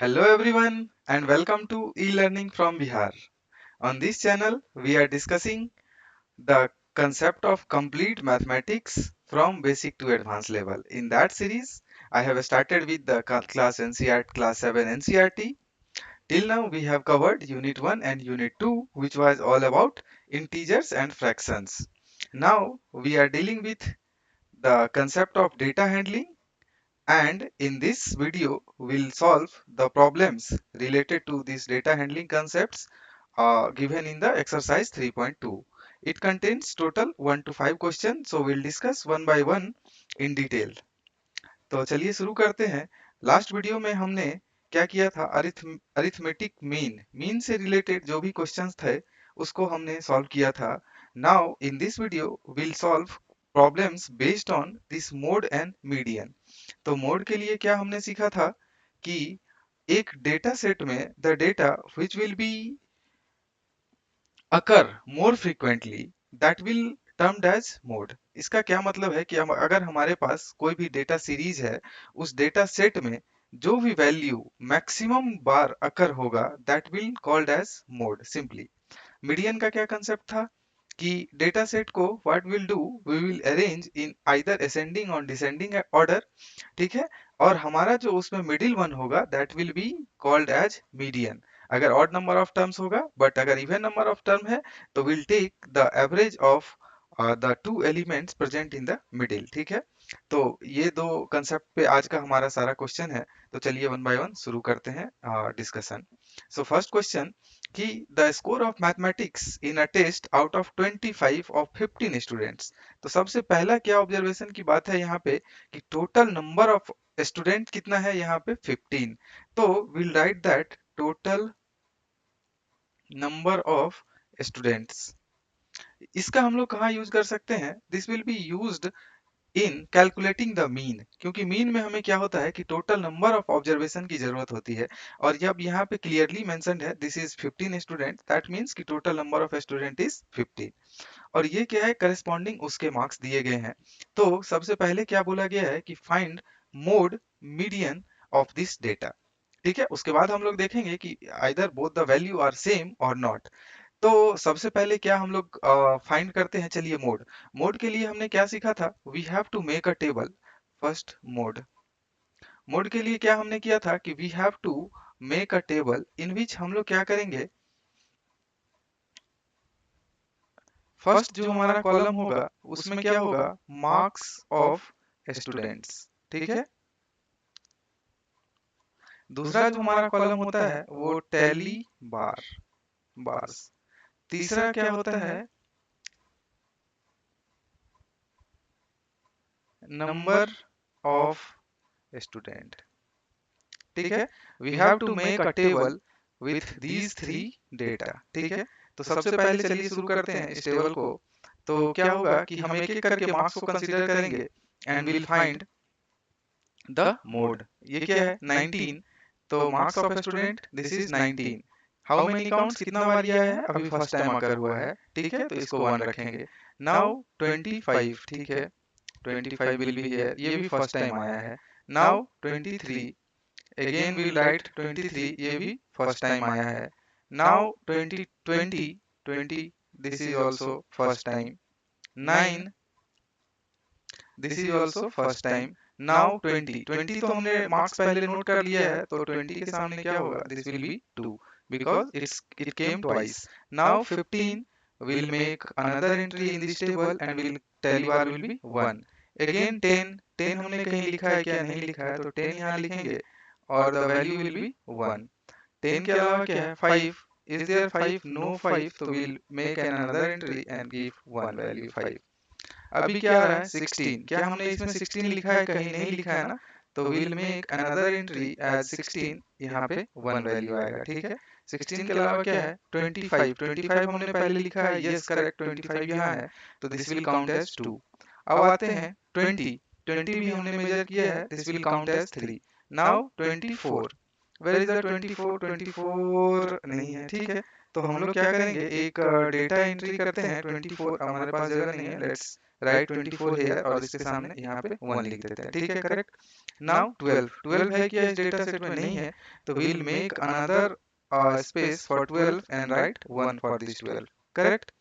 Hello everyone and welcome to e-learning from Bihar. On this channel, we are discussing the concept of complete mathematics from basic to advanced level. In that series, I have started with the class NCERT class 7 NCERT. Till now, we have covered Unit 1 and Unit 2, which was all about integers and fractions. Now, we are dealing with the concept of data handling, and in this video, we'll solve the problems related to these data handling concepts given in the exercise 3.2. It contains total 1 to 5 questions, so we'll discuss one by one in detail. तो चलिए शुरू करते हैं। Last video में हमने क्या किया था, अरिथमेटिक मीन से रिलेटेड जो भी क्वेश्चंस थे उसको हमने सॉल्व किया था। Now in this video will solve problems based on this mode and median. तो मोड के लिए क्या हमने सीखा था कि एक डेटा सेट में the data which will be occur more frequently that will termed as mode. इसका क्या मतलब है कि अगर हमारे पास कोई भी डेटा सीरीज है, उस डेटा सेट में जो भी वैल्यू मैक्सिमम बार अकर होगा that will called as mode simply. Median का क्या कंसेप्ट था कि डेटा सेट को what will do, we will arrange in either ascending और डिसेंडिंग ऑर्डर, ठीक है। और हमारा जो उसमें मिडिल वन होगा that will be called as median. अगर ऑड नंबर ऑफ टर्म्स होगा, बट अगर इवन नंबर ऑफ टर्म है तो will take the average of the two elements present in the middle, ठीक है। तो ये दो कंसेप्ट पे आज का हमारा सारा क्वेश्चन है। तो चलिए वन बाय वन शुरू करते हैं डिस्कशन। सो फर्स्ट क्वेश्चन कि the score of mathematics in a test out of 25 of 15 students. तो सबसे पहला क्या ऑब्जर्वेशन की बात है यहाँ पे कि टोटल नंबर ऑफ स्टूडेंट कितना है यहाँ पे 15। तो will write that total number of students. इसका हम लोग कहाँ यूज कर सकते हैं, this will be used in calculating the mean, क्योंकि मीन में हमें क्या होता है कि टोटल नंबर ऑफ ऑब्जर्वेशन की जरूरत होती है। और जब यहाँ पे क्लियरली मेंशन्ड है this is 15 student, that means कि total number of student is 15। और ये क्या है, करस्पॉन्डिंग उसके मार्क्स दिए गए हैं। तो सबसे पहले क्या बोला गया है कि find mode median of this data, ठीक है। उसके बाद हम लोग देखेंगे कि either both the value are same और नॉट। तो सबसे पहले क्या हम लोग फाइंड करते हैं, चलिए मोड। मोड के लिए हमने क्या सीखा था, we have to make a table. First mode, mode के लिए क्या हमने किया था कि we have to make a table in which हम लोग क्या करेंगे, फर्स्ट जो हमारा कॉलम होगा उसमें क्या होगा, मार्क्स ऑफ स्टूडेंट्स, ठीक है। दूसरा जो हमारा कॉलम होता है वो टैली बार्स। तीसरा क्या होता है, नंबर ऑफ स्टूडेंट, ठीक है। We have to make a table with these three data, ठीक है। तो सबसे पहले चलिए शुरू करते हैं इस टेबल को। तो क्या होगा कि हम एक एक करके मार्क्स को कंसीडर करेंगे and will find the mode. ये क्या है, 19। तो marks of student this is 19। How many counts, कितना बार ये आया है, अभी फर्स्ट टाइम आकर हुआ है, ठीक है। तो इसको 1 रखेंगे। नाउ 25, ठीक है, 25 विल बी हियर, ये भी फर्स्ट टाइम आया है। नाउ 23, again we'll write 23, ये भी फर्स्ट टाइम आया है। Now 20, this is also first time। 9, this is also first time। Now 20 तो हमने मार्क्स पहले नोट कर लिया है, तो 20 के सामने क्या होगा, this will be 2 because it came twice। Now 15 will make another entry in this table and will tally bar will be 1। again 10 हमने कहीं लिखा है क्या, नहीं लिखा है, तो 10 यहाँ लिखेंगे और द वैल्यू विल बी 1। 10 के अलावा क्या है, 5। इज देयर 5, नो 5, तो will make an another entry and give 1 value 5। अभी क्या आ रहा है, 16। क्या हमने इसमें 16 लिखा है, कहीं नहीं लिखा है ना, तो will make another entry as 16, यहाँ पे 1 वैल्यू आएगा, ठीक है। 16 के अलावा क्या है, 25 हमने पहले लिखा है, यस करेक्ट, 25 यहाँ है, तो दिस विल काउंट एज 2। अब आते हैं 20 भी हमने मेजर किया है, this will count as 3। Now 24, where is the 24, 24 नहीं है, ठीक है। तो हम लोग क्या करेंगे, एक डेटा एंट्री करते हैं 24, हमारे पास जगह नहीं है, लेट्स राइट 24 हेयर और इसके सामने यहाँ पे 1 लिख देते हैं, ठीक है, करेक्ट। नाउ 12 है क्या इस डेटा सेट में, नहीं है, तो will make another space for 12 and write 1 for this 12, correct.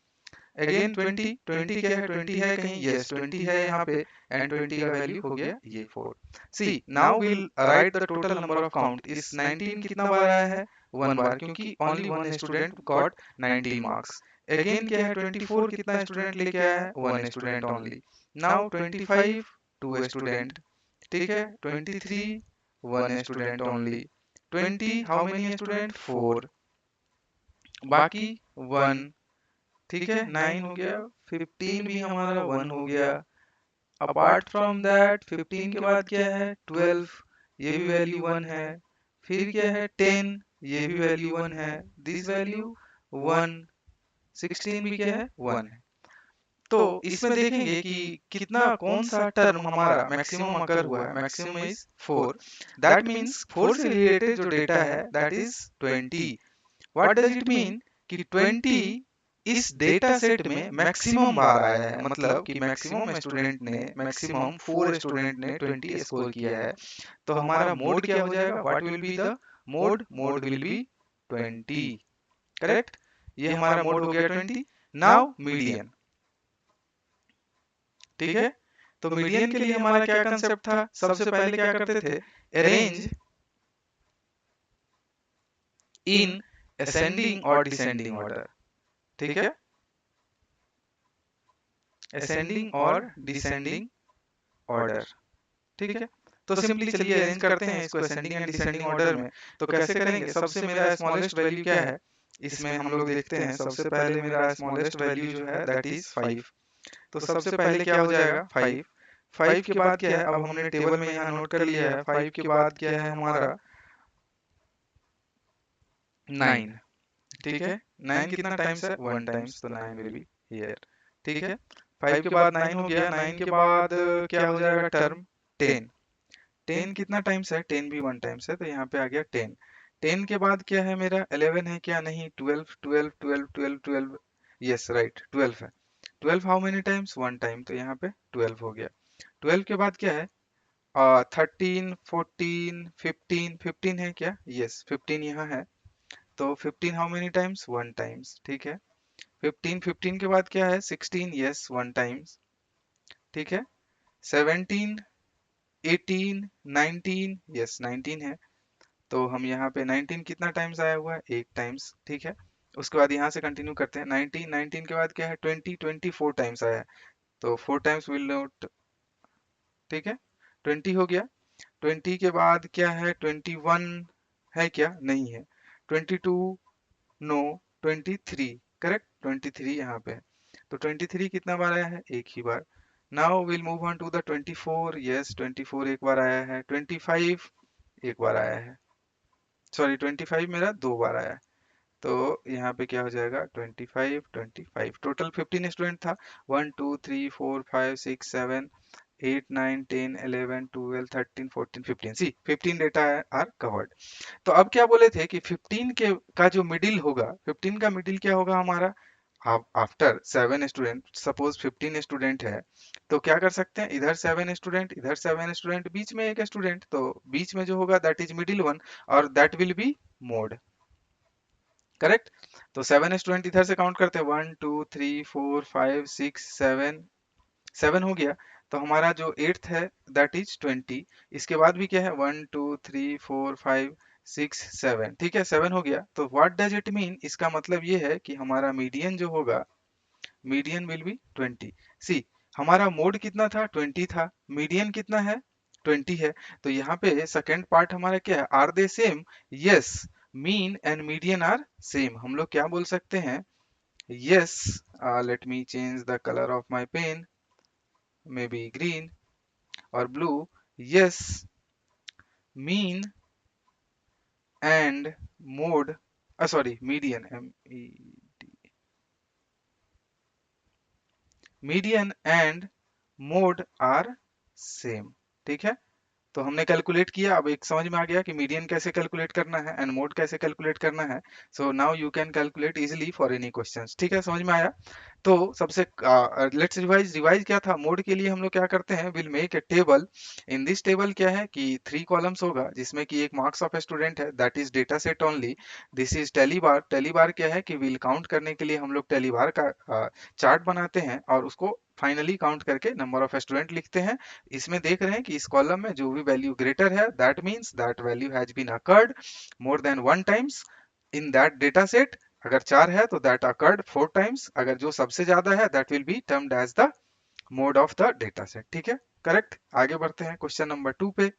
Again 20 क्या है, 20 है कहीं, यस 20 है यहाँ पे, एंड 20 का वैल्यू हो गया ये 4। See now will write the total number of count. इस 19 कितना बार आया है, 1 बार, क्योंकि only one student got 19 marks. Again क्या है, 24 कितना स्टूडेंट लेके आया है, 1 स्टूडेंट ओनली। नाउ 25 2 स्टूडेंट, ठीक है, 23 1 student only, 20 how many student, 4, बाकी 1, ठीक है, 9 हो गया, 15 भी हमारा 1 हो गया। अपार्ट फ्रॉम दैट 15 के बाद क्या है, 12, ये भी वैल्यू 1 है। फिर क्या है, 10, ये भी वैल्यू 1 है, दिस वैल्यू 1, 16 भी क्या है, 1 है। तो इसमें देखेंगे कि कितना, कौन सा टर्म हमारा मैक्सिमम अकर हुआ है, मैक्सिमम इज 4, दैट मीन्स 4 से रिलेटेड जो डेटा है that is 20। What does it mean कि 20 इस डेटा सेट में मैक्सिमम बार आया है, मतलब कि मैक्सिमम स्टूडेंट ने, मैक्सिमम 4 स्टूडेंट ने 20 स्कोर किया है। तो हमारा मोड क्या हो जाएगा, what will be the mode, mode will be 20, correct. ये हमारा मोड हो गया 20। नाउ मीडियन, ठीक है। तो मीडियन के लिए हमारा क्या कंसेप्ट था, सबसे पहले क्या करते थे, अरेंज इन असेंडिंग और डिसेंडिंग ऑर्डर, ठीक है, असेंडिंग और डिसेंडिंग ऑर्डर, ठीक है। तो सिंपली चलिए अरेंज करते हैं इसको असेंडिंग एंड डिसेंडिंग ऑर्डर में। तो कैसे करेंगे, सबसे मेरा स्मॉलेस्ट वैल्यू क्या है इसमें हम लोग देखते हैं। सबसे पहले मेरा स्मॉलेस्ट वैल्यू जो है दैट इज 5। तो सबसे पहले क्या हो जाएगा, 5। 5 के बाद क्या है, अब हमने टेबल में यहाँ नोट कर लिया है, 5 के बाद क्या है हमारा 9, ठीक है। 9 कितना टाइम्स है, 1 टाइम्स, तो 9 विल बी हियर, ठीक है। 5 के बाद 9 हो गया, 9 के बाद क्या हो जाएगा टर्म 10। 10 कितना टाइम्स है, 10 भी 1 टाइम्स है, तो यहाँ पे आ गया 10। 10 के बाद क्या है मेरा 11 है क्या, नहीं, 12 12 12 12 12, यस राइट 12 है। 12 हाउ मेनी टाइम्स, 1 टाइम, तो यहाँ पे 12 हो गया। 12 के बाद क्या है 13 14 15, 15 है क्या, यस 15 यहाँ है। तो 15 हाउ मेनी टाइम्स, 1 टाइम्स, ठीक है। 15 के बाद क्या है 16, यस 1 टाइम्स, ठीक है। 17 18 19, यस 19 है। तो हम यहाँ पे 19 कितना टाइम्स आया हुआ है, 1 टाइम्स, ठीक है। उसके बाद यहाँ से कंटिन्यू करते हैं, 19 19 के बाद क्या है 20 24 टाइम्स आया है, तो 4 टाइम्स विल नोट, ठीक है। 20 हो गया। 20 के बाद क्या है 21 है क्या, नहीं है। 22, नो, 23, करेक्ट, 23 यहाँ पे है। तो 23 कितना बार आया है, एक ही बार। Now will move on to the 24, yes 24 एक बार आया है। 25 एक बार आया है, सॉरी 25 मेरा 2 बार आया है। तो यहाँ पे क्या हो जाएगा 25 25, टोटल 15 स्टूडेंट था। 1 2 3 4 5 6 7 8 9 10 11 12 13 14 15, सी 15 डेटा आर कवर्ड। तो अब क्या बोले थे कि 15 के का जो मिडिल होगा, 15 का मिडिल क्या होगा हमारा, आफ्टर 7 स्टूडेंट, सपोज 15 स्टूडेंट है, तो क्या कर सकते हैं, इधर 7 स्टूडेंट, इधर 7 स्टूडेंट, बीच में एक स्टूडेंट, तो बीच में जो होगा दैट इज मिडिल वन, और that will B mode, correct. तो 7 स्टूडेंट इधर से काउंट करते हैं, 1 2 3 4 5 6 7, 7 हो गया। तो हमारा जो 8th है दैट इज 20। इसके बाद भी क्या है 1 2 3 4 5 6 7, ठीक है 7 हो गया। तो व्हाट डज इट मीन, इसका मतलब ये है कि हमारा मीडियन जो होगा, मीडियन विल बी 20। सी हमारा मोड कितना था, 20 था, मीडियन कितना है 20 है। तो यहाँ पे सेकेंड पार्ट हमारा क्या है, are they same, yes mean and median are same. हम लोग क्या बोल सकते हैं, yes, let me change the colour of my pen, maybe green और blue, yes mean and mode, sorry median, median and mode are same, ठीक है। तो हमने कैलकुलेट किया, अब एक समझ में आ गया कि मीडियन कैसे कैलकुलेट करना है एंड मोड कैसे कैलकुलेट करना है। So now you can calculate easily for any questions. ठीक है, समझ में आया। तो सबसे लेट्स रिवाइज। रिवाइज क्या था, मोड के लिए हम लोग क्या करते हैं, will make a table. In this table क्या है कि 3 कॉलम्स होगा, जिसमें कि एक मार्क्स ऑफ स्टूडेंट है, that is data set only. This is tally bar. Tally bar क्या है कि विल काउंट करने के लिए हम लोग टेली बार का चार्ट बनाते हैं और उसको फाइनली काउंट करके नंबर ऑफ स्टूडेंट लिखते हैं। इसमें देख रहे हैं कि इस कॉलम में जो भी वैल्यू ग्रेटर है, that means that value has been occurred more than 1 times in that data set. अगर 4 है तो दैट अकर्ड 4 टाइम्स। अगर जो सबसे ज्यादा है that will be termed as the mode of the data set. ठीक है, करेक्ट। आगे बढ़ते हैं क्वेश्चन नंबर 2 पे।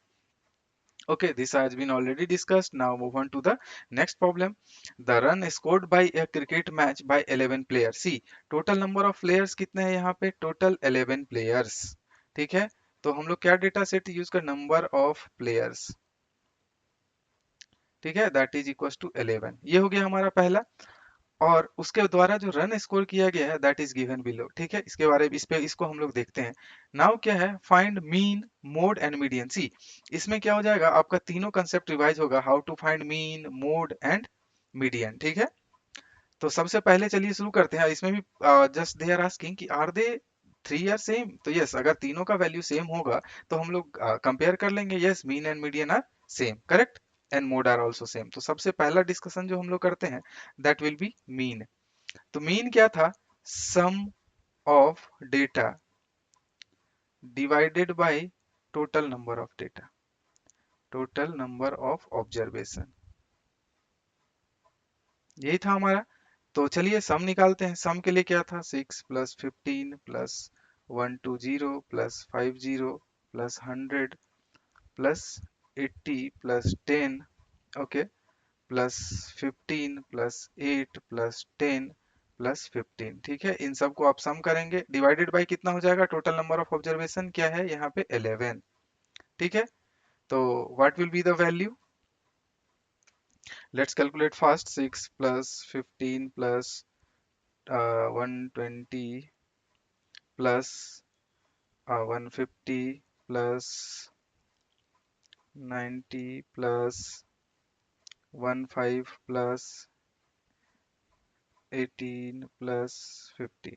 Okay, this has been already discussed. Now move on to the next problem. The run scored by a cricket match by 11 players. See, total number of players कितने हैं यहाँ पे, total 11 players। ठीक है, तो हम लोग क्या डेटा सेट यूज कर, नंबर ऑफ प्लेयर्स। ठीक है, दैट इज इक्वल टू 11। ये हो गया हमारा पहला। और उसके द्वारा जो रन स्कोर किया गया है दैट इज गिवन बिलो। ठीक है, इसके बारे में इसको हम लोग देखते हैं। नाउ क्या है, find mean mode and median. See, इसमें क्या हो जाएगा, आपका तीनों कंसेप्ट रिवाइज होगा, how to find mean, mode and median. ठीक है, तो सबसे पहले चलिए शुरू करते हैं। इसमें भी जस्ट दे आर आस्किंग कि आर दे 3 आर सेम, तो यस, अगर तीनों का वैल्यू सेम होगा तो हम लोग कंपेयर कर लेंगे। Yes, mean and median are same, correct, and mode are also same. तो सबसे पहला डिस्कशन जो हम लोग करते हैं दैट विल बी मीन। तो मीन क्या था, sum of data divided by total number of data, total number of observation, यही था हमारा। तो चलिए सम निकालते हैं। सम के लिए क्या था, 6 plus 15 plus 120 plus 50 plus 100 plus 80 plus 10, okay, plus 15 plus 8 plus 10 plus 15। ठीक है, इन सब को आप सम करेंगे, डिवाइडेड बाय कितना हो जाएगा, टोटल नंबर ऑफ ऑब्जर्वेशन क्या है यहाँ पे 11। ठीक है, तो what will be the value, let's calculate fast. 6 plus 15 plus 120 plus 150 plus 90 plus 15 plus 18 plus 15,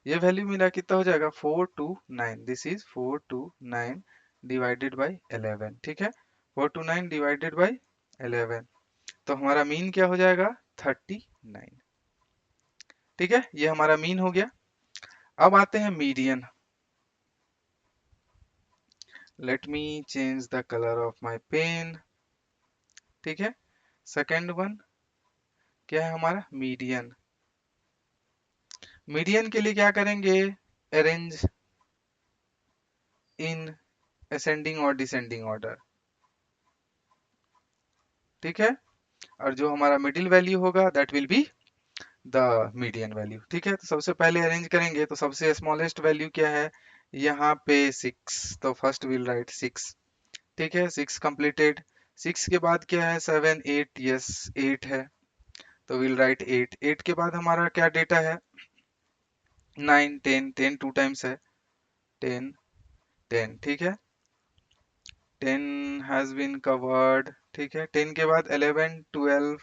ये वैल्यू मिला कितना हो जाएगा, 429। This is 429 divided by 11। ठीक है, 429 डिवाइडेड बाय 11, तो हमारा मीन क्या हो जाएगा, 39। ठीक है, ये हमारा मीन हो गया। अब आते हैं median. Let me change the colour of my pen. ठीक है, सेकेंड वन क्या है हमारा, मीडियन। मीडियन के लिए क्या करेंगे, अरेंज इन असेंडिंग और डिसेंडिंग ऑर्डर। ठीक है, और जो हमारा मिडिल वैल्यू होगा that will be the median value. ठीक है, तो सबसे पहले अरेंज करेंगे, तो सबसे स्मॉलेस्ट वैल्यू क्या है यहाँ पे 6, तो फर्स्ट विल राइट 6। ठीक है, 6 कंप्लीटेड। 6 के बाद क्या है, 7 8, यस 8 है, तो विल राइट 8। 8 के बाद हमारा क्या डेटा है, 9 10, 10 टू टाइम्स है, 10 10। ठीक है, 10 हैज बीन कवर्ड। ठीक है, 10 के बाद 11 12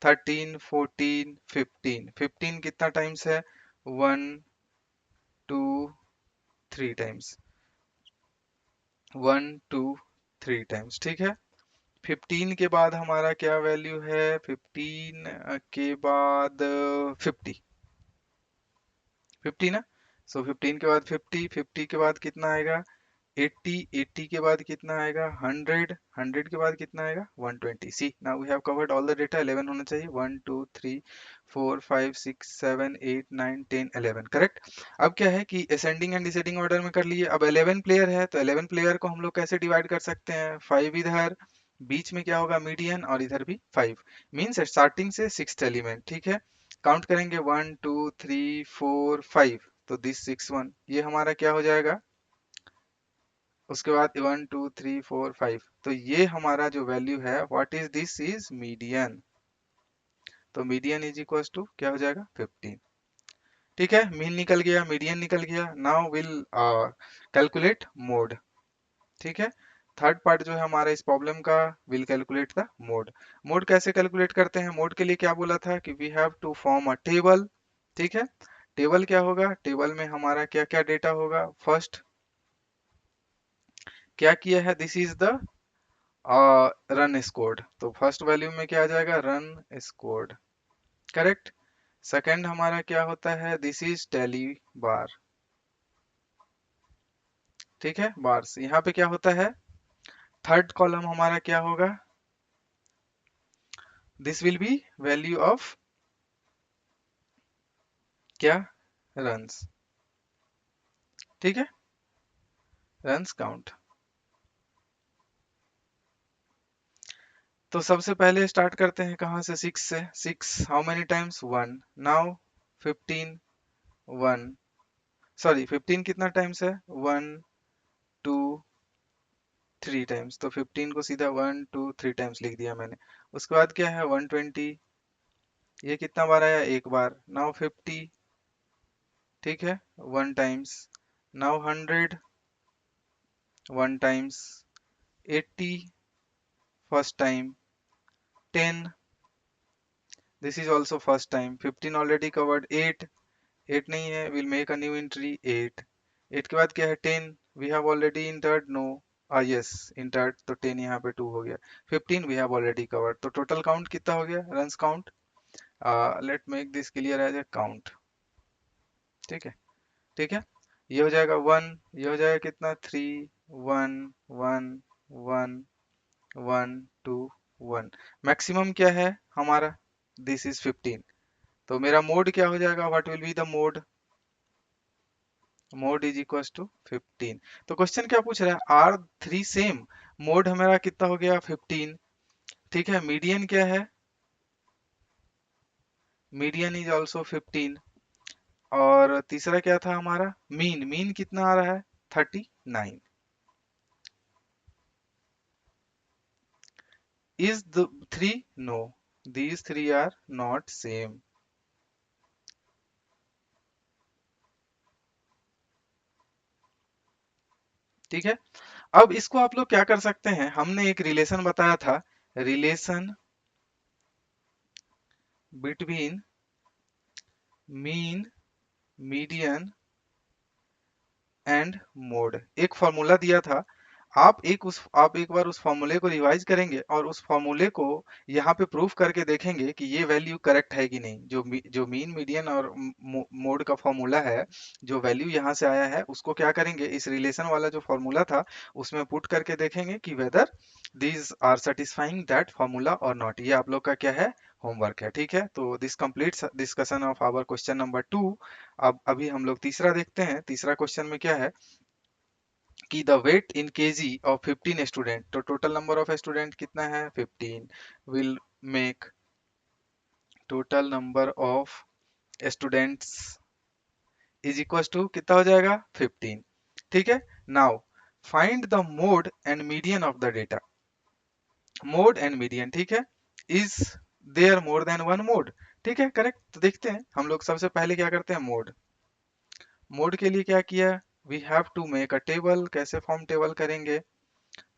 13 14 15। 15 कितना टाइम्स है, 1 2 3 टाइम्स, 1 2 3 टाइम्स। ठीक है, 15 के बाद हमारा क्या वैल्यू है, 15 के बाद 50, 50 ना, सो 15 के बाद 50, 50 के बाद कितना आएगा, 80, 80 के बाद कितना आएगा, 100, 100 के बाद कितना आएगा, 120। See, now we have covered all the data. 11 होना चाहिए, 1 2 3 4 5 6 7 8 9 10 11, करेक्ट। अब क्या है कि असेंडिंग एंड डिसेंडिंग ऑर्डर में कर लिए। अब 11 प्लेयर है, तो 11 प्लेयर को हम लोग कैसे डिवाइड कर सकते हैं, 5 इधर, बीच में क्या होगा मीडियन, और इधर भी 5, मीन्स स्टार्टिंग से 6th एलिमेंट। ठीक है, काउंट करेंगे 1 2 3 4 5, तो दिस 6 1, ये हमारा क्या हो जाएगा, उसके बाद 1 2 3 4 5, तो ये हमारा जो वैल्यू है what is this, is median. तो मीडियन इज इक्वल टू क्या हो जाएगा, 15। ठीक है, मीन निकल गया, मीडियन निकल गया। Now will calculate mode. ठीक है, थर्ड पार्ट जो है हमारा इस प्रॉब्लम का, will calculate the mode. Mode कैसे कैलकुलेट करते हैं? मोड के लिए क्या बोला था कि we have to form a table. ठीक है, टेबल क्या होगा? टेबल में हमारा क्या क्या डेटा होगा? फर्स्ट क्या किया है? This is the run scored, तो फर्स्ट वैल्यू में क्या आ जाएगा? Run scored, correct. सेकंड हमारा क्या होता है? दिस इज टैली बार। ठीक है, बार्स यहाँ पे क्या होता है? थर्ड कॉलम हमारा क्या होगा? This will be value of क्या? रन्स। ठीक है, रन्स काउंट। तो सबसे पहले स्टार्ट करते हैं कहाँ से? सिक्स से। Six how many times? One. Now 15, one, sorry 15 कितना टाइम्स है? वन, टू, थ्री टाइम्स, तो 15 को सीधा वन टू थ्री टाइम्स लिख दिया मैंने। उसके बाद क्या है? 120, ये कितना बार आया? एक बार। नाउ 50, ठीक है, one times. Now 100, one times. 80, first time. 10, this is also first time. 15 already covered. 8, 8 नहीं है, will make a new entry 8। 8 के बाद क्या है? 10, we have already entered. No, yes entered, तो 10 यहाँ पे 2 हो गया। 15 वी हैव ऑलरेडी कवर्ड, तो टोटल काउंट कितना हो गया? Runs count. Let make this clear as a count. ठीक है, ठीक है, ये हो जाएगा वन, ये हो जाएगा कितना? Three, one, one, one, one, two, one. Maximum क्या है हमारा? This is 15। तो मेरा मोड क्या हो जाएगा? What will be the mode? Mode is equal to 15। तो क्वेश्चन क्या पूछ रहा है? Are three same? मोड हमारा कितना हो गया? 15। ठीक है, मीडियन क्या है? Median is also 15। और तीसरा क्या था हमारा? मीन। मीन कितना आ रहा है? 39। Is the three? No. These three are not same. ठीक है, अब इसको आप लोग क्या कर सकते हैं? हमने एक रिलेशन बताया था, relation between mean, median and mode. एक फॉर्मूला दिया था। आप एक बार उस फॉर्मूले को रिवाइज करेंगे और उस फॉर्मूले को यहाँ पे प्रूफ करके देखेंगे कि ये वैल्यू करेक्ट है कि नहीं। जो मीन, मीडियन और मोड का फॉर्मूला है, जो वैल्यू यहाँ से आया है, उसको क्या करेंगे? इस रिलेशन वाला जो फॉर्मूला था उसमें पुट करके देखेंगे कि whether these are satisfying that formula और नॉट। ये आप लोग का क्या है? होमवर्क है। ठीक है, तो this completes discussion of our question number 2। अब अभी हम लोग तीसरा देखते हैं। तीसरा क्वेश्चन में क्या है कि the weight in KG of 15 student, तो टोटल नंबर ऑफ स्टूडेंट कितना है? 15। Will make total number of students is equal to कितना हो जाएगा? 15। ठीक है, now find the mode and median of the data. Mode and median, ठीक है, is there more than one mode? ठीक है, करेक्ट। तो देखते हैं हम लोग सबसे पहले क्या करते हैं? मोड। मोड के लिए क्या किया? We have to make a table. कैसे फॉर्म टेबल करेंगे?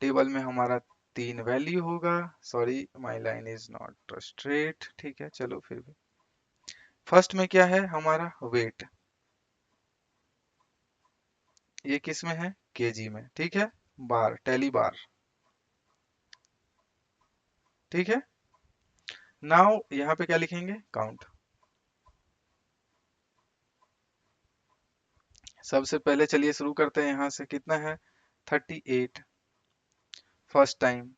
टेबल में हमारा तीन वैल्यू होगा। Sorry, my line is not straight. ठीक है, चलो फिर भी। फर्स्ट में क्या है हमारा? वेट। ये किस में है? केजी में। ठीक है, बार, टैली बार। ठीक है, नाउ यहाँ पे क्या लिखेंगे? काउंट। सबसे पहले चलिए शुरू करते हैं यहाँ से। कितना है? 38 first time.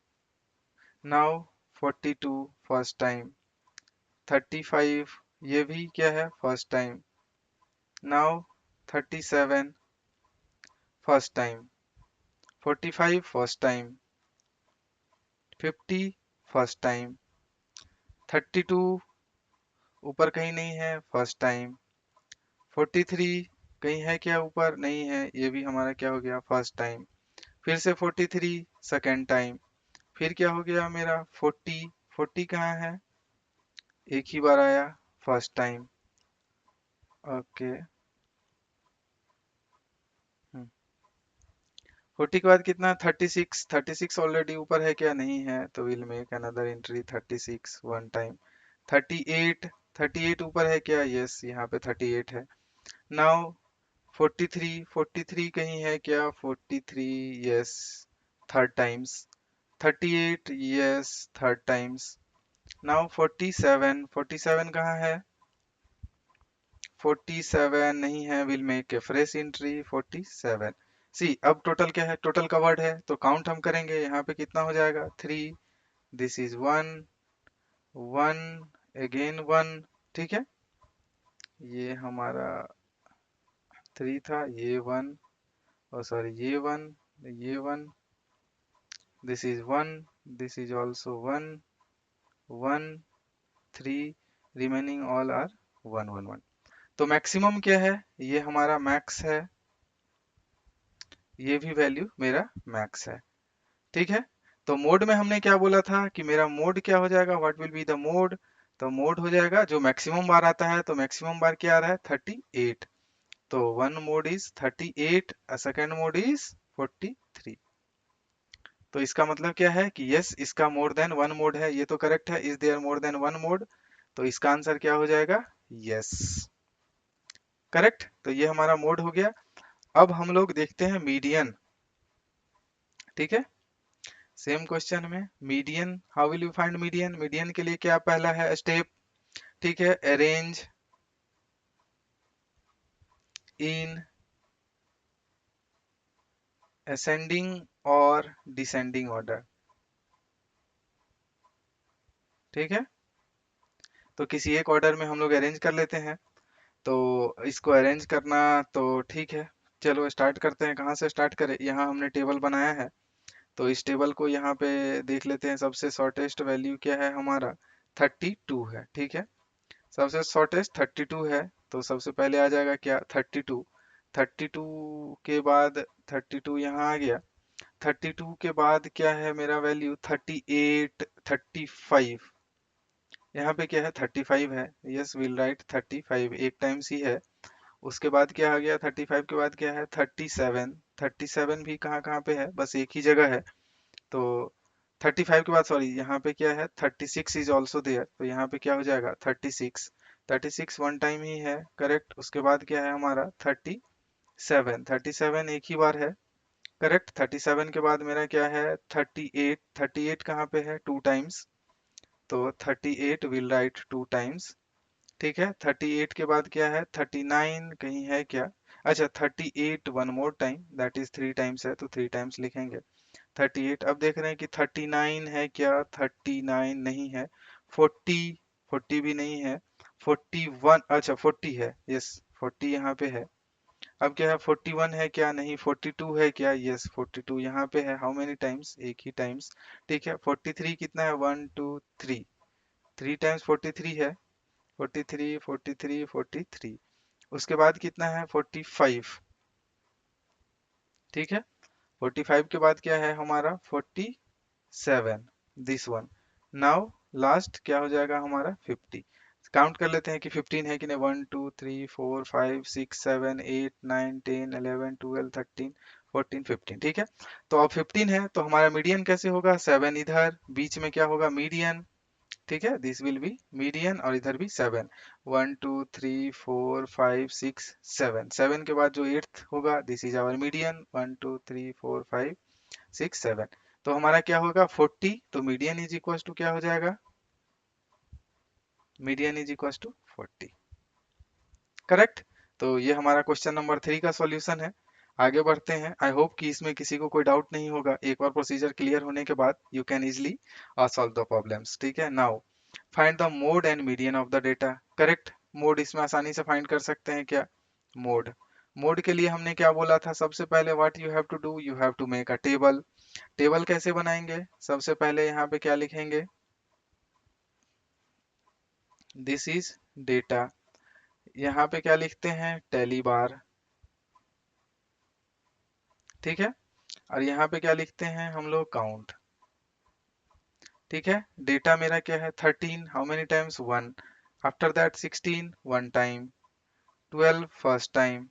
Now 42 first time. 35 ये भी क्या है? First time. Now 37 first time. 45 first time. 50 first time. 32 ऊपर कहीं नहीं है, फर्स्ट टाइम। 43 कहीं है क्या? ऊपर नहीं है, ये भी हमारा क्या हो गया? First time. फिर से 43 सेकेंड टाइम। फिर क्या हो गया मेरा? 40, 40 कहाँ है? एक ही बार आया, फर्स्ट टाइम। ओके, 40 के बाद कितना 36, 36 ऑलरेडी ऊपर है क्या, नहीं है, तो will make another entry 36 one time. 38, 38 ऊपर है क्या, यस यहाँ पे 38 है। नाउ 43, 43 कहीं है क्या, 43, yes third times. 38, yes third times. Now 47, 47 कहाँ है, 47 नहीं है, will make A fresh entry 47। सी अब टोटल क्या है, टोटल कवर्ड है तो काउंट हम करेंगे, यहाँ पे कितना हो जाएगा 3, दिस इज 1, 1 अगेन 1, ठीक है, ये हमारा 3 था, ये 1, और सॉरी ये 1, ये 1, this is 1, this is also 1, 1, 3, remaining all are 1 1 1। तो मैक्सिमम क्या है, ये हमारा मैक्स है, ये भी वैल्यू मेरा मैक्स है, ठीक है। तो मोड में हमने क्या बोला था कि मेरा मोड क्या हो जाएगा, what will be the mode, तो मोड हो जाएगा जो मैक्सिमम बार आता है, तो मैक्सिमम बार क्या आ रहा है 38, तो one mod is 38, second mode is 43। तो इसका मतलब क्या है कि यस इसका मोर देन वन मोड है, ये तो करेक्ट है, is there more than one mode, तो इसका आंसर क्या हो जाएगा, यस करेक्ट। तो ये हमारा मोड हो गया। अब हम लोग देखते हैं मीडियन, ठीक है, सेम क्वेश्चन में median, how will you find median, median के लिए क्या पहला है स्टेप, ठीक है, अरेंज इन असेंडिंग और डिसेंडिंग ऑर्डर, ठीक है, तो किसी एक ऑर्डर में हम लोग अरेंज कर लेते हैं। तो इसको अरेंज करना तो ठीक है, चलो स्टार्ट करते हैं, कहाँ से स्टार्ट करें, यहाँ हमने टेबल बनाया है, तो इस टेबल को यहाँ पे देख लेते हैं, सबसे शॉर्टेस्ट वैल्यू क्या है हमारा 32 है, ठीक है, सबसे शॉर्टेस्ट 32 है, तो सबसे पहले आ जाएगा क्या 32, 32 के बाद 32 यहाँ आ गया, 32 के बाद क्या है मेरा वैल्यू 38, 35, यहाँ पे क्या है 35 है, यस विल राइट 35, एक टाइम्स ही है। उसके बाद क्या आ गया 35 के बाद क्या है 37, 37 भी कहाँ कहाँ पे है, बस एक ही जगह है, तो 35 के बाद सॉरी यहाँ पे क्या है 36 इज ऑल्सो देयर, तो यहाँ पे क्या हो जाएगा 36, 36 वन टाइम ही है, करेक्ट। उसके बाद क्या है हमारा 37, 37 एक ही बार है, करेक्ट। 37 के बाद मेरा क्या है 38, 38 कहाँ पे है टू टाइम्स, तो 38 विल राइट टू टाइम्स, ठीक है। 38 के बाद क्या है 39 कहीं है क्या, अच्छा 38 one more time that is three times है, तो थ्री टाइम्स लिखेंगे 38। अब देख रहे हैं कि 39 है क्या, 39 नहीं है, 40, 40 भी नहीं है, 41, अच्छा 40 है, यस 40 यहाँ पे है। अब क्या है 41 है क्या, नहीं, 42 है क्या, यस 42 यहाँ पे है, हाउ मेनी टाइम्स, एक ही टाइम्स, ठीक है। 43 कितना है, 1 2 3, थ्री टाइम्स 43 है, 43 43 43। उसके बाद कितना है 45, ठीक है। 45 के बाद क्या है हमारा 47, दिस वन। नाउ लास्ट क्या हो जाएगा हमारा 50, काउंट कर लेते हैं कि 15 है कि नहीं, 1 2 3 4 5 6 7 8 9 10 11 12 13 14 15, ठीक है। तो अब 15 है तो हमारा मीडियन कैसे होगा, 7 इधर बीच में क्या होगा मीडियन, ठीक है, दिस विल बी मीडियन, और इधर भी 7, 1 2 3 4 5 6 7, 7 के बाद जो एट्थ होगा दिस इज आवर मीडियन, 1 2 3 4 5 6 7। तो हमारा क्या होगा 40, तो मीडियन इज इक्वल टू क्या हो जाएगा, median is equal to 40, correct. तो ये हमारा क्वेश्चन नंबर 3 का सॉल्यूशन है। आगे बढ़ते हैं, आई होप कि इसमें किसी को कोई डाउट नहीं होगा, एक बार प्रोसीजर क्लियर होने के बाद you can easily solve the problems, ठीक है। Now find the mode and median of the data, correct. Mode इसमें आसानी से फाइंड कर सकते हैं क्या, मोड, मोड के लिए हमने क्या बोला था, सबसे पहले what you have to do, you have to make a table. Table कैसे बनाएंगे, सबसे पहले यहाँ पे क्या लिखेंगे, दिस इज डेटा, यहाँ पे क्या लिखते हैं टेली बार, ठीक है, और यहाँ पे क्या लिखते हैं हम लोग काउंट, ठीक है। डेटा मेरा क्या है 13, how many times 1, after that 16 one time, 12 first time,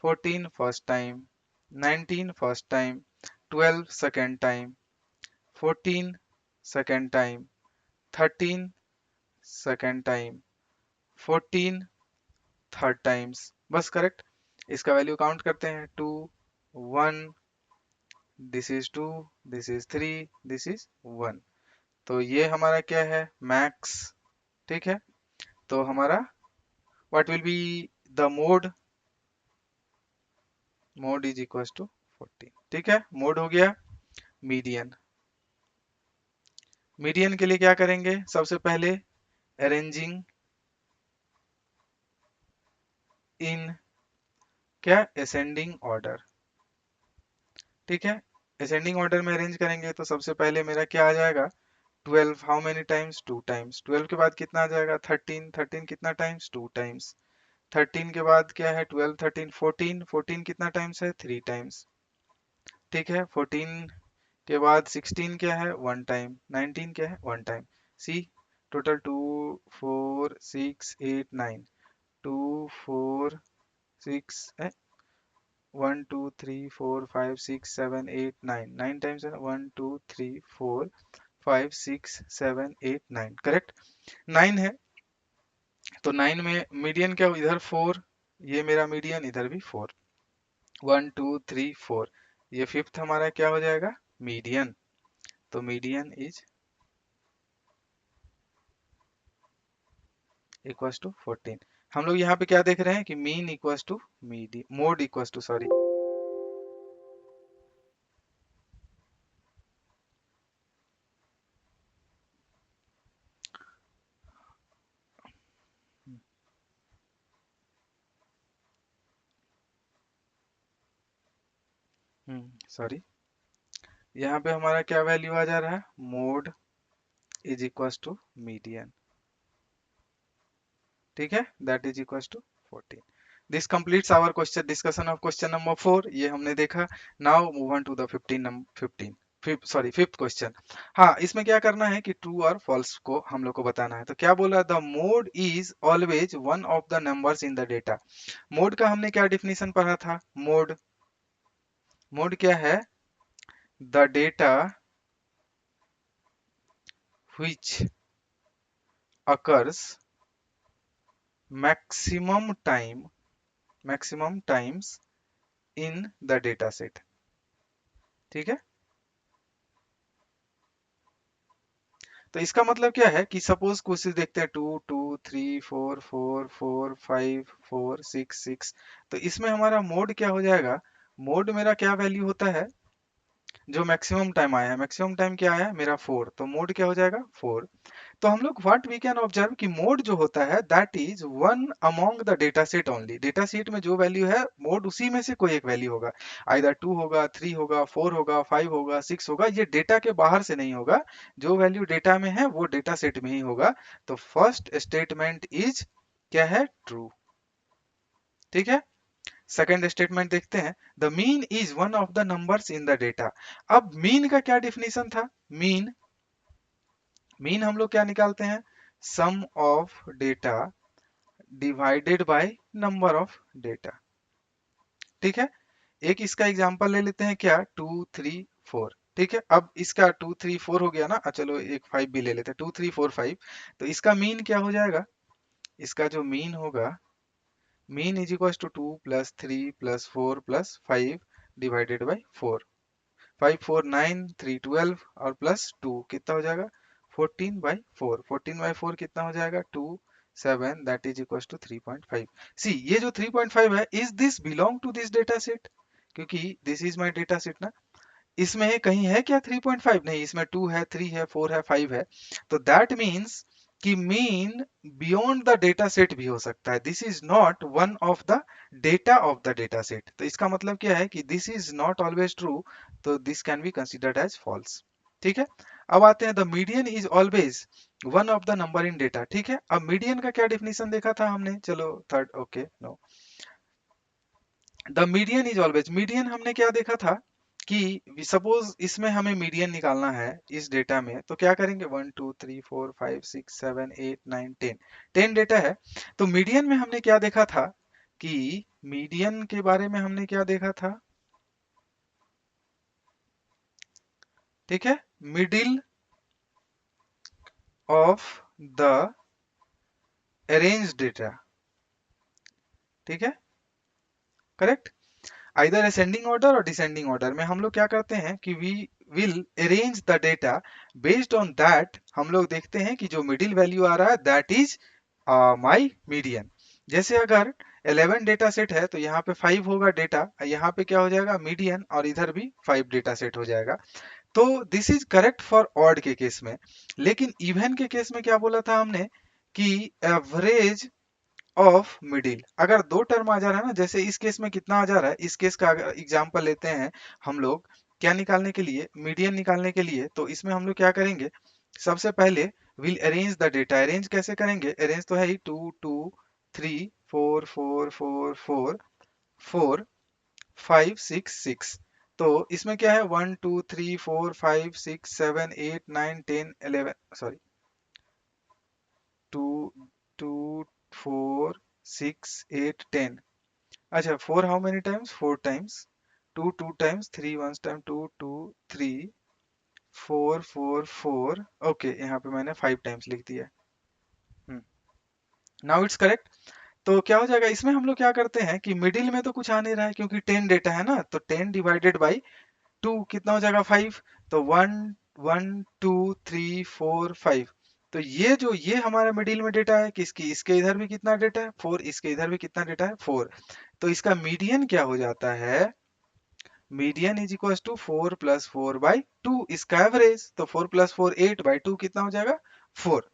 14 first time, 19 first time, 12 second time, 14 second time, 13 second time, 14 third times, बस करेक्ट। इसका वैल्यू काउंट करते हैं, 2 1, this is 2, this is 3, this is 1। तो ये हमारा क्या है, मैक्स। ठीक है, तो हमारा what will be the mode, mode is equal to 14। ठीक है, मोड हो गया। मीडियन, मीडियन के लिए क्या करेंगे, सबसे पहले अरेंजिंग इन क्या, असेंडिंग ऑर्डर। ठीक है, असेंडिंग ऑर्डर में अरेंज करेंगे तो सबसे पहले मेरा क्या आ जाएगा, 12 हाउ मेनी टाइम्स, 2 टाइम्स। 12 के बाद कितना आ जाएगा, 13, 13 कितना टाइम्स, 2 टाइम्स। 13 के बाद क्या है, 12 13 14, 14 कितना टाइम्स है, 3 टाइम्स। ठीक है, 14 के बाद 16 क्या है, 1 टाइम। 19 क्या है, 1 टाइम। सी, टोटल 2 4 6 8 9, 2 4 6 1 2 3 4 5 6 7 8 9, 9 टाइम्स है ना, 1 2 3 4 5 6 7 8 9, करेक्ट। 9 है, तो 9 में मीडियन क्या, इधर 4, ये मेरा मीडियन इधर भी 4, 1 2 3 4, ये फिफ्थ हमारा क्या हो जाएगा, मीडियन। तो मीडियन इज इक्वल्स टू 14। हम लोग यहाँ पे क्या देख रहे हैं कि mean equals to median, mode equals to, sorry, sorry, यहाँ पे हमारा क्या वैल्यू आ जा रहा है, mode is equals to median. ठीक है, that is equals to 14। This completes our question discussion of question number 4, ये हमने देखा। Now move on to the 15 sorry fifth question. हाँ, इसमें क्या करना है कि ट्रू और फॉल्स को हम लोग को बताना है। तो क्या बोला, the mode is always one of the numbers in the data. Mode का हमने क्या डिफिनीशन पढ़ा था, मोड, मोड क्या है, the data which occurs maximum time, maximum times in the data set। ठीक है, तो इसका मतलब क्या है कि सपोज क्वेश्चन देखते हैं, 2 2 3 4 4 4 5 4 6 6, तो इसमें हमारा मोड क्या हो जाएगा, मोड मेरा क्या वैल्यू होता है, जो मैक्सिमम टाइम आया है, मैक्सिमम टाइम क्या आया है मेरा 4, तो मोड क्या हो जाएगा 4। तो हम लोग व्हाट वी कैन ऑब्जर्व कि मोड जो होता है that is one among the data set only. Data set में जो वैल्यू है, मोड उसी में से कोई एक वैल्यू होगा, आइदर 2 होगा, 3 होगा, 4 होगा, 5 होगा, 6 होगा, ये डेटा के बाहर से नहीं होगा। जो वैल्यू डेटा में है वो डेटा सेट में ही होगा। तो फर्स्ट स्टेटमेंट इज क्या है, ट्रू। ठीक है, सेकेंड स्टेटमेंट देखते हैं, the mean is one of the numbers in the data. अब मीन का क्या डिफिनीशन था, मीन, मीन हम लोग क्या निकालते हैं, sum of data divided by number of data. ठीक है, एक इसका एग्जांपल ले लेते हैं, क्या, 2 3 4। ठीक है, अब इसका 2 3 4 हो गया ना, चलो एक 5 भी ले लेते हैं, 2 3 4 5। तो इसका मीन क्या हो जाएगा, इसका जो मीन होगा, mean is equal to 2 plus 3 plus 4 plus 5 divided by 4। 5 4 9, 3 12 और प्लस 2 कितना हो जाएगा, 14/4। 14/4 कितना हो जाएगा, 2 7, that is equal to 3.5। See, ये जो 3.5 है, is this belong to this data set, क्योंकि this is my data set ना। इसमें कहीं है क्या 3.5, नहीं, इसमें 2 है, 3 है, 4 है, 5 है। तो दैट मीन्स कि mean beyond the data set भी हो सकता है, this is not one of the data of the data set. तो इसका मतलब क्या है कि this is not always true, तो this can be considered as false. ठीक है, अब आते हैं, the median is always one of the number in data. ठीक है, अब मीडियन का क्या डिफिनेशन देखा था हमने, चलो third, okay no, the median is always, median हमने क्या देखा था कि सपोज इसमें हमें मीडियन निकालना है इस डेटा में, तो क्या करेंगे, 1 2 3 4 5 6 7 8 9 10, 10 डेटा है। तो मीडियन में हमने क्या देखा था कि मीडियन के बारे में हमने क्या देखा था, ठीक है, middle of the arrange data, ठीक है, करेक्ट। आइदर असेंडिंग ऑर्डर और डिसेंडिंग ऑर्डर में हम लोग क्या करते हैं कि we will arrange the data, based on that हम लोग देखते हैं कि जो मिडिल वैल्यू आ रहा है दैट इज माय मीडियन। जैसे अगर 11 डेटा सेट है तो यहाँ पे 5 होगा डेटा, यहाँ पे क्या हो जाएगा मीडियन, और इधर भी 5 डेटा सेट हो जाएगा। तो this is correct for odd के केस में। लेकिन इवन के केस में क्या बोला था हमने कि एवरेज ऑफ मिडिल, अगर दो टर्म आ जा रहा है ना, जैसे इस केस में कितना आ जा रहा है, इस केस का अगर एग्जांपल लेते हैं हम लोग क्या निकालने के लिए, मीडियन निकालने के लिए, तो इसमें हम लोग क्या करेंगे, सबसे पहले will arrange the data. Arrange कैसे करेंगे, अरेंज तो है ही 2 2 3 4 4 4 4 4 5 6 6। तो इसमें क्या है 1 2 3 4 5 6 7 8 9 10 11, सॉरी 2 2 4 6 8 10। अच्छा, 4 how many times, 4 times, 2 2 times, 3 one time, 2 2 3 4 4 4, okay यहाँ पे मैंने 5 टाइम्स लिख दिया। Now it's correct. तो क्या हो जाएगा, इसमें हम लोग क्या करते हैं कि मिडिल में तो कुछ आ नहीं रहा है क्योंकि 10 डेटा है ना, तो 10 डिवाइडेड बाई 2 कितना हो जाएगा 5। तो 1 1 2 3 4 5। तो ये जो ये हमारा मिडिल में डेटा है, किसकी, इसके इधर भी कितना डेटा है 4, इसके इधर भी कितना डेटा है 4। तो इसका मीडियन क्या हो जाता है, median is equal to 4 plus 4 by 2, इसका एवरेज। तो 4 प्लस 4 8 बाई 2 कितना हो जाएगा 4।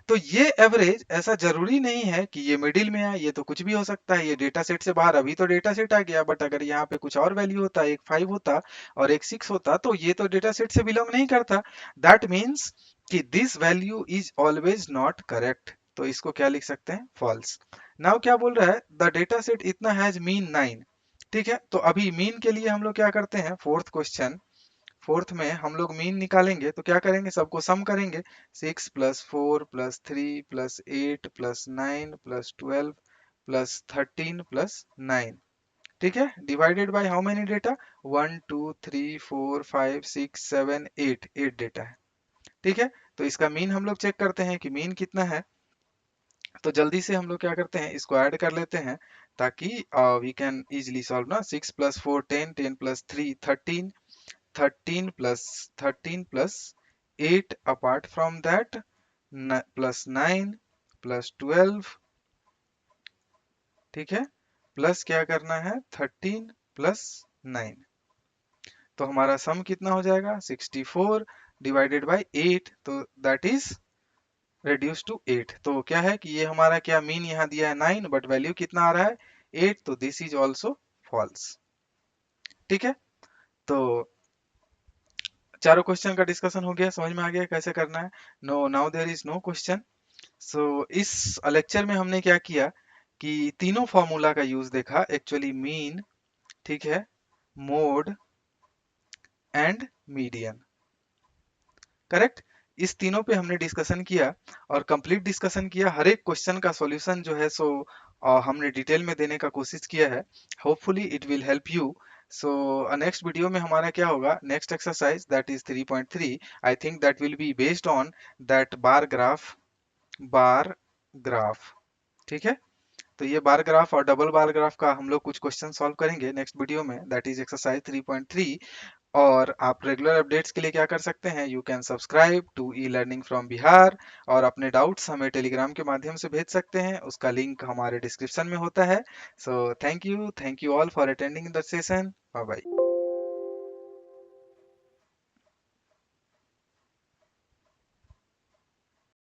तो ये एवरेज ऐसा जरूरी नहीं है कि ये मिडिल में है, ये तो कुछ भी हो सकता है, ये डेटा सेट से बाहर, अभी तो डेटा सेट आ गया, बट अगर यहाँ पे कुछ और वैल्यू होता, एक 5 होता और एक 6 होता, तो ये तो डेटा सेट से बिलोंग नहीं करता। दैट मीन्स कि this value is always not correct, तो इसको क्या लिख सकते हैं, फॉल्स। नाउ क्या बोल रहा है, द डेटा सेट इतना हैज मीन 9। ठीक है, तो अभी मीन के लिए हम लोग क्या करते हैं, फोर्थ क्वेश्चन, फोर्थ में हम लोग मीन निकालेंगे तो क्या करेंगे, सबको सम करेंगे, 6 plus 4 plus 3 plus 8 plus 9 plus 12 plus 13 plus 9। ठीक है, divided by how many data, 1 2 3 4 5 6 7 8, 8 data है। ठीक है, तो इसका मीन हम लोग चेक करते हैं कि मीन कितना है। तो जल्दी से हम लोग क्या करते हैं, इसको ऐड कर लेते हैं ताकि वी कैन इजिली सॉल्व ना। 6 plus 4 10, 10 plus 3 13, 13 plus 8 apart from that, plus 9 plus 12, ठीक है, प्लस क्या करना है 13 प्लस 9। तो हमारा सम कितना हो जाएगा 64 डिवाइडेड बाय 8, तो दैट इज रेड्यूस टू 8। तो क्या है कि ये हमारा क्या मीन यहाँ दिया है 9, बट वैल्यू कितना आ रहा है 8, तो दिस इज ऑल्सो फॉल्स। ठीक है, तो चारों क्वेश्चन का डिस्कशन हो गया, समझ में आ गया कैसे करना है। No, now there is no question. So इस लेक्चर में हमने क्या किया कि तीनों फॉर्मूला का यूज देखा, एक्चुअली मीन, ठीक है, मोड एंड मीडियन, करेक्ट। इस तीनों पे हमने डिस्कशन किया और कंप्लीट डिस्कशन किया, हर एक क्वेश्चन का सॉल्यूशन जो है सो हमने डिटेल में देने का कोशिश किया है। Hopefully it will help you. So next video में हमारा क्या होगा, next exercise that is 3.3, I think that will be based on that bar graph. ठीक है, तो ये बार ग्राफ और डबल बार ग्राफ का हम लोग कुछ क्वेश्चन सॉल्व करेंगे नेक्स्ट वीडियो में, दैट इज एक्सरसाइज 3.3। और आप रेगुलर अपडेट्स के लिए क्या कर सकते हैं, you can subscribe to e learning from Bihar, और अपने डाउट्स हमें टेलीग्राम के माध्यम से भेज सकते हैं, उसका लिंक हमारे डिस्क्रिप्शन में होता है। So thank you all for attending the session, bye bye.